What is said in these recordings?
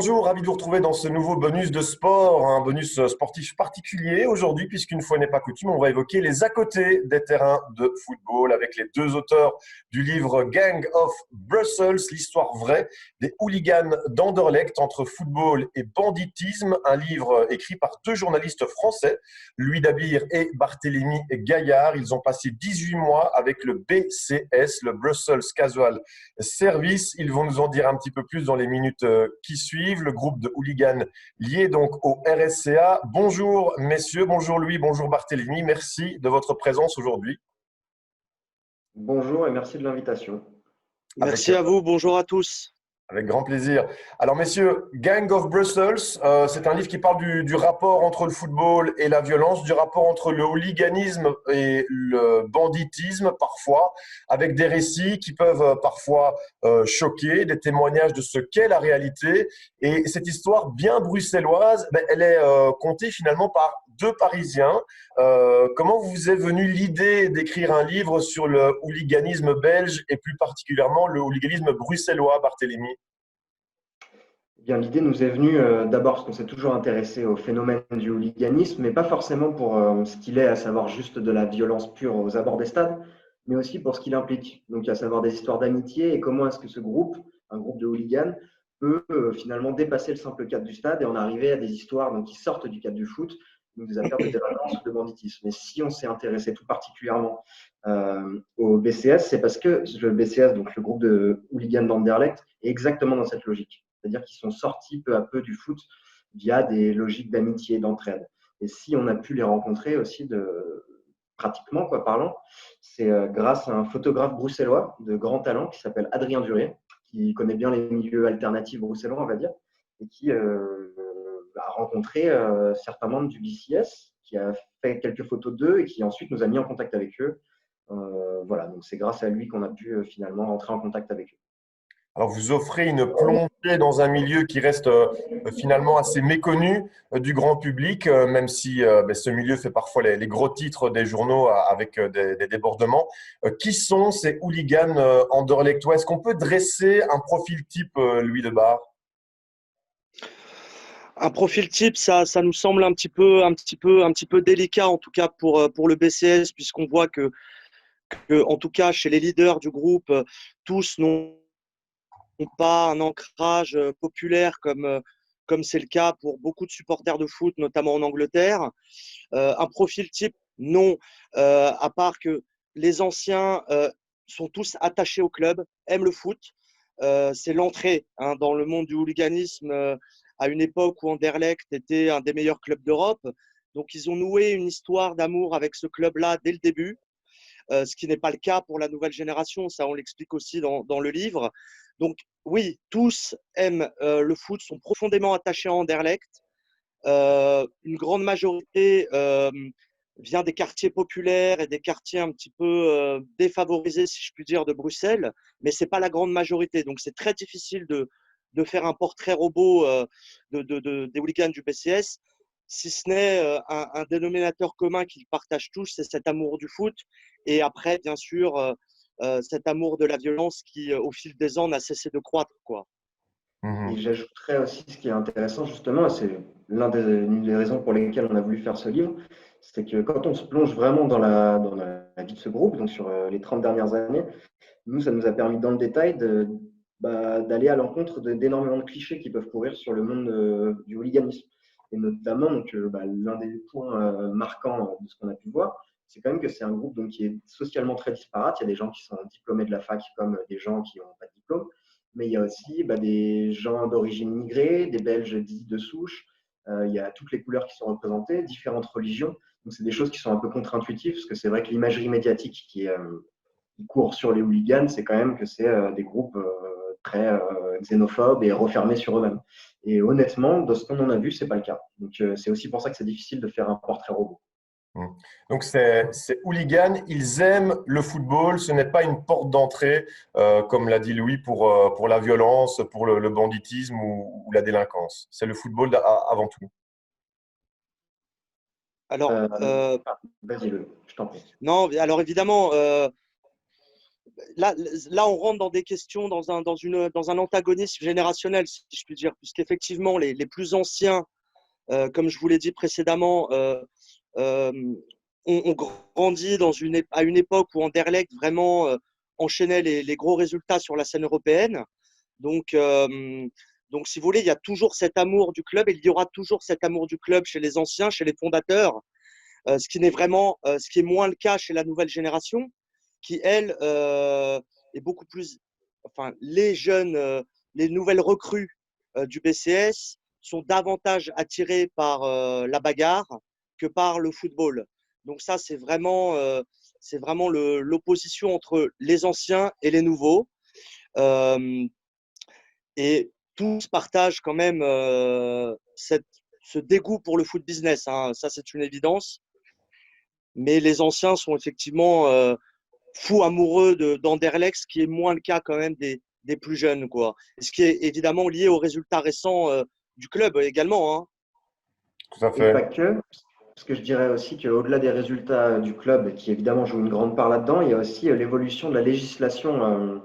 Bonjour, ravi de vous retrouver dans ce nouveau bonus de sport, un bonus sportif particulier aujourd'hui, puisqu'une fois n'est pas coutume, on va évoquer les à côté des terrains de football avec les deux auteurs du livre Gang of Brussels, l'histoire vraie des hooligans d'Anderlecht entre football et banditisme, un livre écrit par deux journalistes français, Louis Dabir et Barthélémy Gaillard. Ils ont passé 18 mois avec le BCS, le Brussels Casual Service. Ils vont nous en dire un petit peu plus dans les minutes qui suivent. Le groupe de hooligans lié donc au RSCA. Bonjour messieurs, bonjour Louis, bonjour Barthélémy. Merci de votre présence aujourd'hui. Bonjour et merci de l'invitation. Avec, Merci à vous, bonjour à tous. Avec grand plaisir. Alors messieurs, Gang of Brussels, c'est un livre qui parle du rapport entre le football et la violence, du rapport entre le hooliganisme et le banditisme parfois, avec des récits qui peuvent parfois choquer, des témoignages de ce qu'est la réalité. Et cette histoire bien bruxelloise, elle est contée finalement par deux Parisiens. Comment vous est venue l'idée d'écrire un livre sur le hooliganisme belge et plus particulièrement le hooliganisme bruxellois, Barthélémy? Eh bien, l'idée nous est venue d'abord parce qu'on s'est toujours intéressé au phénomène du hooliganisme, mais pas forcément pour ce qu'il est, à savoir juste de la violence pure aux abords des stades, mais aussi pour ce qu'il implique, donc à savoir des histoires d'amitié et comment est-ce que ce groupe, un groupe de hooligans, peut finalement dépasser le simple cadre du stade et en arriver à des histoires donc, qui sortent du cadre du foot, donc des affaires de délinquance ou de banditisme. Et si on s'est intéressé tout particulièrement au BCS, c'est parce que le BCS, donc le groupe de hooligans d'Anderlecht, est exactement dans cette logique. C'est-à-dire qu'ils sont sortis peu à peu du foot via des logiques d'amitié, d'entraide. Et si on a pu les rencontrer aussi pratiquement, quoi, parlant, c'est grâce à un photographe bruxellois de grand talent qui s'appelle Adrien Duré, qui connaît bien les milieux alternatifs bruxellois, on va dire, et qui a rencontré certains membres du BCS, qui a fait quelques photos d'eux et qui ensuite nous a mis en contact avec eux. Voilà, donc c'est grâce à lui qu'on a pu finalement rentrer en contact avec eux. Alors, vous offrez une plongée dans un milieu qui reste finalement assez méconnu du grand public, même si ce milieu fait parfois les gros titres des journaux avec des débordements. Qui sont ces hooligans anderlechtois? Est-ce qu'on peut dresser un profil type, Louis Debar? Un profil type, ça nous semble un petit peu délicat, en tout cas pour le BCS, puisqu'on voit en tout cas, chez les leaders du groupe, tous n'ont pas un ancrage populaire comme c'est le cas pour beaucoup de supporters de foot, notamment en Angleterre. Un profil type, non, à part que les anciens sont tous attachés au club, aiment le foot. C'est l'entrée dans le monde du hooliganisme à une époque où Anderlecht était un des meilleurs clubs d'Europe. Donc, ils ont noué une histoire d'amour avec ce club-là dès le début, ce qui n'est pas le cas pour la nouvelle génération. Ça, on l'explique aussi dans le livre. Donc, oui, tous aiment le foot, sont profondément attachés à Anderlecht. Une grande majorité vient des quartiers populaires et des quartiers un petit peu défavorisés, si je puis dire, de Bruxelles, mais ce n'est pas la grande majorité. Donc, c'est très difficile de faire un portrait robot des hooligans du BCS, si ce n'est un dénominateur commun qu'ils partagent tous, c'est cet amour du foot. Et après, bien sûr, cet amour de la violence qui, au fil des ans, n'a cessé de croître, quoi. Et j'ajouterais aussi ce qui est intéressant, justement, et c'est l'une des raisons pour lesquelles on a voulu faire ce livre, c'est que quand on se plonge vraiment dans la vie de ce groupe, donc sur les 30 dernières années, nous, ça nous a permis dans le détail d'aller à l'encontre d'énormément de clichés qui peuvent courir sur le monde du hooliganisme. Et notamment, donc, l'un des points marquants de ce qu'on a pu voir, c'est quand même que c'est un groupe donc, qui est socialement très disparate. Il y a des gens qui sont diplômés de la fac comme des gens qui n'ont pas de diplôme. Mais il y a aussi des gens d'origine immigrée, des Belges dits de souche. Il y a toutes les couleurs qui sont représentées, différentes religions. Donc, c'est des choses qui sont un peu contre-intuitives, parce que c'est vrai que l'imagerie médiatique qui court sur les hooligans, c'est quand même que c'est des groupes très xénophobes et refermés sur eux-mêmes. Et honnêtement, de ce qu'on en a vu, c'est pas le cas. Donc, c'est aussi pour ça que c'est difficile de faire un portrait robot. Donc, ces hooligans, ils aiment le football. Ce n'est pas une porte d'entrée, comme l'a dit Louis, pour la violence, pour le banditisme ou la délinquance. C'est le football avant tout. Alors, Vas-y, je t'en prie. non, alors évidemment, là, on rentre dans des questions, dans un antagonisme générationnel, si je puis dire, puisqu'effectivement, les plus anciens, comme je vous l'ai dit précédemment, euh, ont grandi à une époque où Anderlecht vraiment enchaînait les gros résultats sur la scène européenne. Donc, si vous voulez, il y a toujours cet amour du club et il y aura toujours cet amour du club chez les anciens, chez les fondateurs, ce qui est moins le cas chez la nouvelle génération, qui elle est beaucoup plus, enfin, les jeunes, les nouvelles recrues du BCS sont davantage attirées par la bagarre que par le football. Donc ça, c'est vraiment l'opposition entre les anciens et les nouveaux. Euh, et tous partagent quand même ce dégoût pour le foot business, hein. Ça, c'est une évidence. Mais les anciens sont effectivement fous amoureux d'Anderlecht, ce qui est moins le cas quand même des plus jeunes, quoi. Et ce qui est évidemment lié aux résultats récents du club également, hein. Tout à Et fait. pas que, parce que je dirais aussi qu'au-delà des résultats du club, qui évidemment jouent une grande part là-dedans, il y a aussi l'évolution de la législation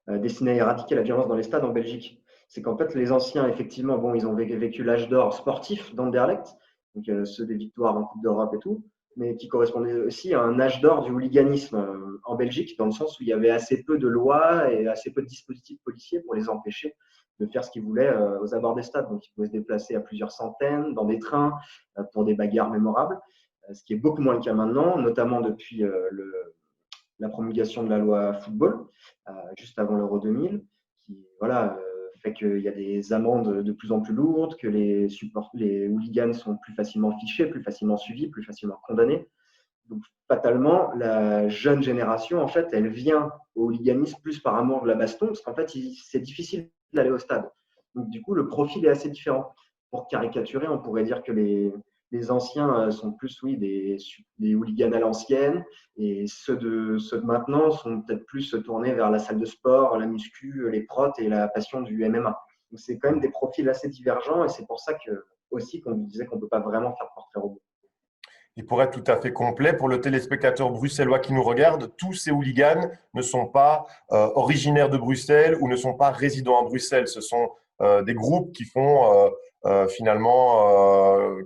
destinée à éradiquer la violence dans les stades en Belgique. C'est qu'en fait, les anciens, effectivement, bon, ils ont vécu l'âge d'or sportif d'Anderlecht, donc ceux des victoires en Coupe d'Europe et tout, mais qui correspondait aussi à un âge d'or du hooliganisme en Belgique, dans le sens où il y avait assez peu de lois et assez peu de dispositifs policiers pour les empêcher de faire ce qu'ils voulaient aux abords des stades. Donc, ils pouvaient se déplacer à plusieurs centaines dans des trains pour des bagarres mémorables, ce qui est beaucoup moins le cas maintenant, notamment depuis la promulgation de la loi football, juste avant l'Euro 2000, qui voilà, fait qu'il y a des amendes de plus en plus lourdes, que les hooligans sont plus facilement fichés, plus facilement suivis, plus facilement condamnés. Donc, fatalement, la jeune génération, en fait, elle vient au hooliganisme plus par amour de la baston, parce qu'en fait, c'est difficile d'aller au stade. Donc, du coup, le profil est assez différent. Pour caricaturer, on pourrait dire que les anciens sont plus, oui, des hooligans à l'ancienne, et ceux de maintenant sont peut-être plus tournés vers la salle de sport, la muscu, les protes et la passion du MMA. Donc, c'est quand même des profils assez divergents, et c'est pour ça que, aussi qu'on disait qu'on ne peut pas vraiment faire portrait robot. Et pour être tout à fait complet, pour le téléspectateur bruxellois qui nous regarde, tous ces hooligans ne sont pas originaires de Bruxelles ou ne sont pas résidents à Bruxelles. Ce sont des groupes qui font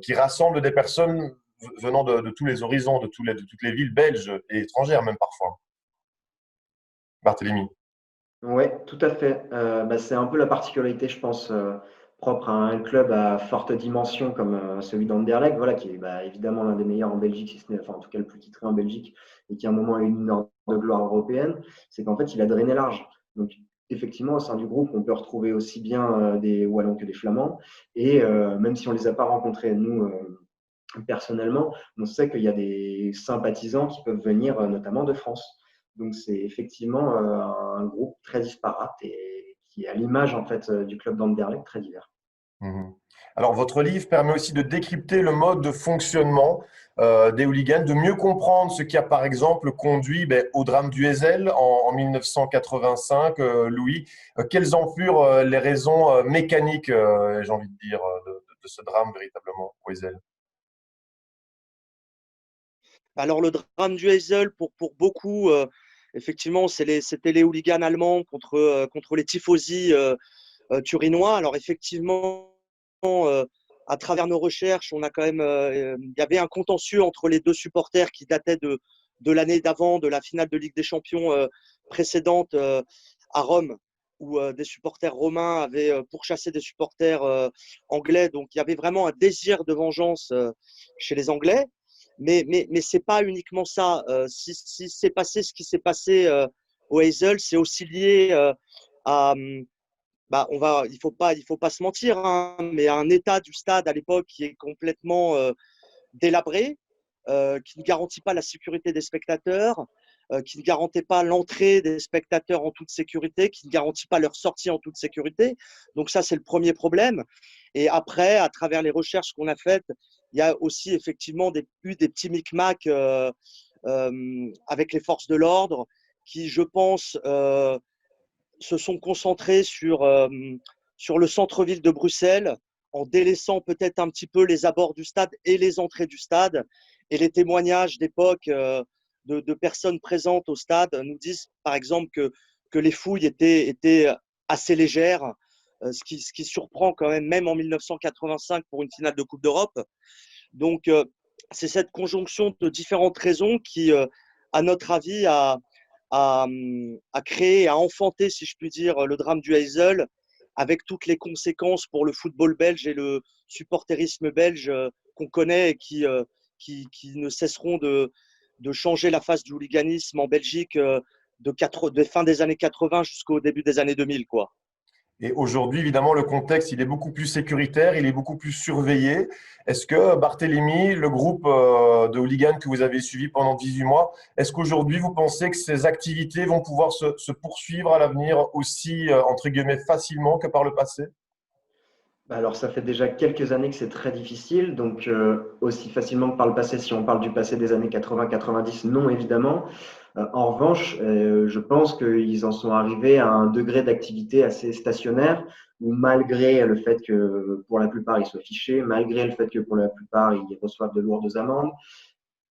qui rassemblent des personnes venant de tous les horizons, de toutes les villes belges et étrangères même parfois. Barthélemy. Oui, tout à fait. C'est un peu la particularité, je pense, propre à un club à forte dimension comme celui d'Anderlecht, voilà, qui est évidemment l'un des meilleurs en Belgique, si ce n'est, enfin, en tout cas le plus titré en Belgique, et qui à un moment a eu une heure de gloire européenne, c'est qu'en fait, il a drainé large. Donc, effectivement, au sein du groupe, on peut retrouver aussi bien des Wallons que des Flamands, et même si on ne les a pas rencontrés, nous, personnellement, on sait qu'il y a des sympathisants qui peuvent venir notamment de France. Donc c'est effectivement un groupe très disparate et qui est à l'image en fait du club d'Anderlecht très divers. Mhm. Alors, votre livre permet aussi de décrypter le mode de fonctionnement des hooligans, de mieux comprendre ce qui a, par exemple, conduit au drame du Heysel en 1985. Louis, quelles en furent les raisons mécaniques, j'ai envie de dire, de ce drame véritablement au Heysel? Alors, le drame du Heysel, pour beaucoup, effectivement, c'était les hooligans allemands contre les tifosi turinois. Alors, effectivement, à travers nos recherches, on a quand même, il y avait un contentieux entre les deux supporters qui datait de l'année d'avant, de la finale de Ligue des Champions précédente à Rome, où des supporters romains avaient pourchassé des supporters anglais. Donc, il y avait vraiment un désir de vengeance chez les Anglais. Mais ce n'est pas uniquement ça. Si c'est passé ce qui s'est passé au Heysel, c'est aussi lié à, il faut pas se mentir, hein, mais un état du stade à l'époque qui est complètement délabré, qui ne garantit pas la sécurité des spectateurs, qui ne garantit pas l'entrée des spectateurs en toute sécurité, qui ne garantit pas leur sortie en toute sécurité. Donc ça, c'est le premier problème. Et après, à travers les recherches qu'on a faites, il y a aussi effectivement eu des petits micmacs avec les forces de l'ordre qui, je pense, se sont concentrés sur le centre-ville de Bruxelles, en délaissant peut-être un petit peu les abords du stade et les entrées du stade. Et les témoignages d'époque de personnes présentes au stade nous disent, par exemple, que les fouilles étaient assez légères, ce qui surprend quand même en 1985 pour une finale de Coupe d'Europe. Donc, c'est cette conjonction de différentes raisons qui, à notre avis, a créé, a enfanté, si je puis dire, le drame du Heysel, avec toutes les conséquences pour le football belge et le supporterisme belge qu'on connaît et qui ne cesseront de changer la face du hooliganisme en Belgique de fin des années 80 jusqu'au début des années 2000, quoi. Et aujourd'hui, évidemment, le contexte, il est beaucoup plus sécuritaire, il est beaucoup plus surveillé. Est-ce que Barthélemy, le groupe de hooligans que vous avez suivi pendant 18 mois, est-ce qu'aujourd'hui, vous pensez que ces activités vont pouvoir se poursuivre à l'avenir aussi, entre guillemets, facilement que par le passé? Alors, ça fait déjà quelques années que c'est très difficile, donc aussi facilement que par le passé, si on parle du passé des années 80-90, non évidemment. En revanche, je pense qu'ils en sont arrivés à un degré d'activité assez stationnaire, où malgré le fait que pour la plupart ils soient fichés, malgré le fait que pour la plupart ils reçoivent de lourdes amendes,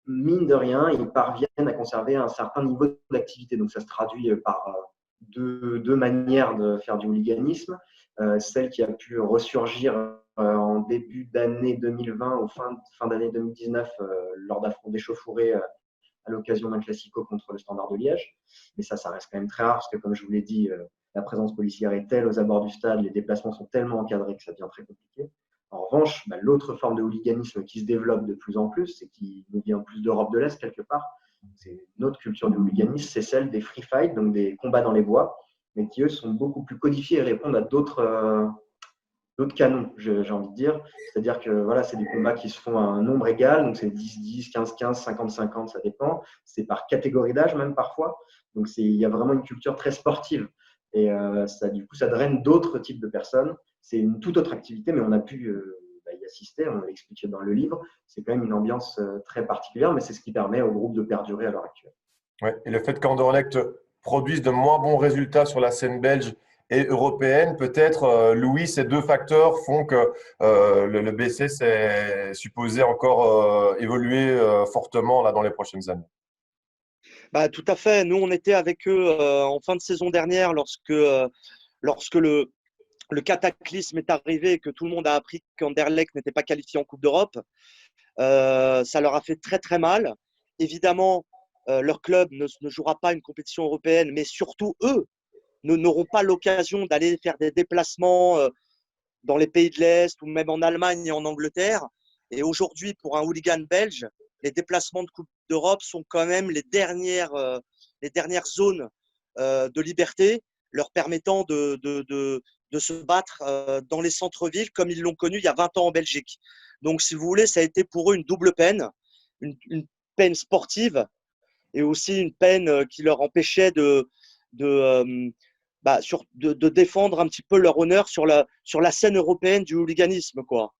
mine de rien, ils parviennent à conserver un certain niveau d'activité. Donc ça se traduit par deux manières de faire du hooliganisme. Celle qui a pu ressurgir en début d'année 2020 ou fin d'année 2019 lors d'affronts d'échauffourées à l'occasion d'un classico contre le Standard de Liège. Mais ça reste quand même très rare parce que, comme je vous l'ai dit, la présence policière est telle aux abords du stade, les déplacements sont tellement encadrés que ça devient très compliqué. En revanche, l'autre forme de hooliganisme qui se développe de plus en plus et qui nous vient plus d'Europe de l'Est quelque part, c'est notre culture du hooliganisme, c'est celle des free fights, donc des combats dans les bois, mais qui eux sont beaucoup plus codifiés et répondent à d'autres canons, j'ai envie de dire. C'est-à-dire que voilà, c'est des combats qui se font à un nombre égal, donc c'est 10-10, 15-15, 50-50, ça dépend. C'est par catégorie d'âge même parfois. Donc il y a vraiment une culture très sportive. Et du coup, ça draine d'autres types de personnes. C'est une toute autre activité, mais on a pu y assister, on l'expliquait dans le livre. C'est quand même une ambiance très particulière, mais c'est ce qui permet au groupe de perdurer à l'heure actuelle. Ouais. Et le fait qu'Anderlecht produise de moins bons résultats sur la scène belge et européenne, peut-être, Louis, ces deux facteurs font que le BCS est supposé encore évoluer fortement là, dans les prochaines années. Tout à fait. Nous, on était avec eux en fin de saison dernière lorsque le cataclysme est arrivé et que tout le monde a appris qu'Anderlecht n'était pas qualifié en Coupe d'Europe. Ça leur a fait très, très mal. Évidemment, leur club ne jouera pas une compétition européenne, mais surtout, eux n'auront pas l'occasion d'aller faire des déplacements dans les pays de l'Est ou même en Allemagne et en Angleterre. Et aujourd'hui, pour un hooligan belge, les déplacements de Coupe d'Europe sont quand même les dernières zones de liberté leur permettant de se battre dans les centres-villes comme ils l'ont connu il y a 20 ans en Belgique. Donc, si vous voulez, ça a été pour eux une double peine, une peine sportive et aussi une peine qui leur empêchait de défendre un petit peu leur honneur sur la scène européenne du hooliganisme, quoi.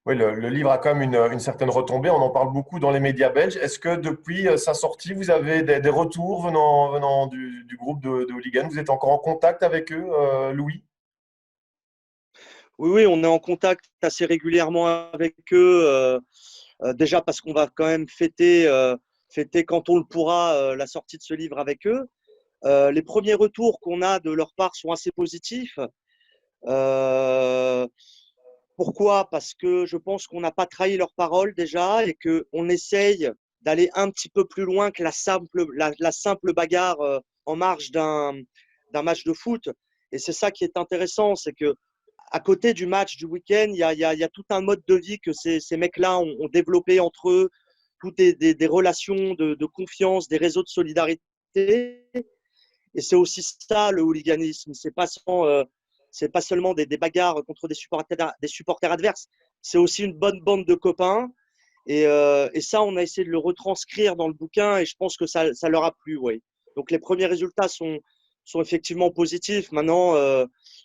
Oui, le livre a quand même une certaine retombée. On en parle beaucoup dans les médias belges. Est-ce que depuis sa sortie, vous avez des retours venant du groupe de hooligans? Vous êtes encore en contact avec eux, Louis? Oui, oui, on est en contact assez régulièrement avec eux. Déjà parce qu'on va quand même fêter quand on le pourra la sortie de ce livre avec eux. Les premiers retours qu'on a de leur part sont assez positifs. Pourquoi? Parce que je pense qu'on n'a pas trahi leur parole déjà et qu'on essaye d'aller un petit peu plus loin que la simple bagarre en marge d'un match de foot. Et c'est ça qui est intéressant, c'est que à côté du match du week-end, il y a tout un mode de vie que ces mecs-là ont développé entre eux, toutes des relations de confiance, des réseaux de solidarité. Et c'est aussi ça le hooliganisme. C'est pas seulement des bagarres contre des supporters adverses. C'est aussi une bonne bande de copains. Et ça, on a essayé de le retranscrire dans le bouquin et je pense que ça leur a plu. Ouais. Donc les premiers résultats sont effectivement positifs. Maintenant,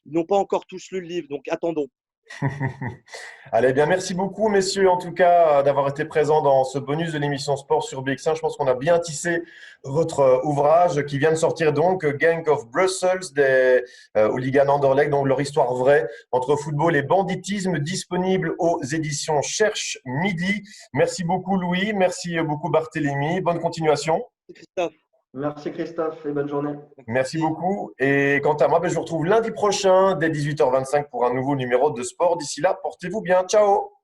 ils n'ont pas encore tous lu le livre, donc attendons. Allez, bien, merci beaucoup, messieurs, en tout cas, d'avoir été présents dans ce bonus de l'émission Sport sur BX1. Je pense qu'on a bien tissé votre ouvrage qui vient de sortir donc, Gang of Brussels, des hooligans Anderlecht, donc leur histoire vraie entre football et banditisme, disponible aux éditions Cherche Midi. Merci beaucoup, Louis. Merci beaucoup, Barthélemy. Bonne continuation. Christophe. Merci Christophe et bonne journée. Merci beaucoup. Et quant à moi, je vous retrouve lundi prochain dès 18h25 pour un nouveau numéro de sport. D'ici là, portez-vous bien. Ciao!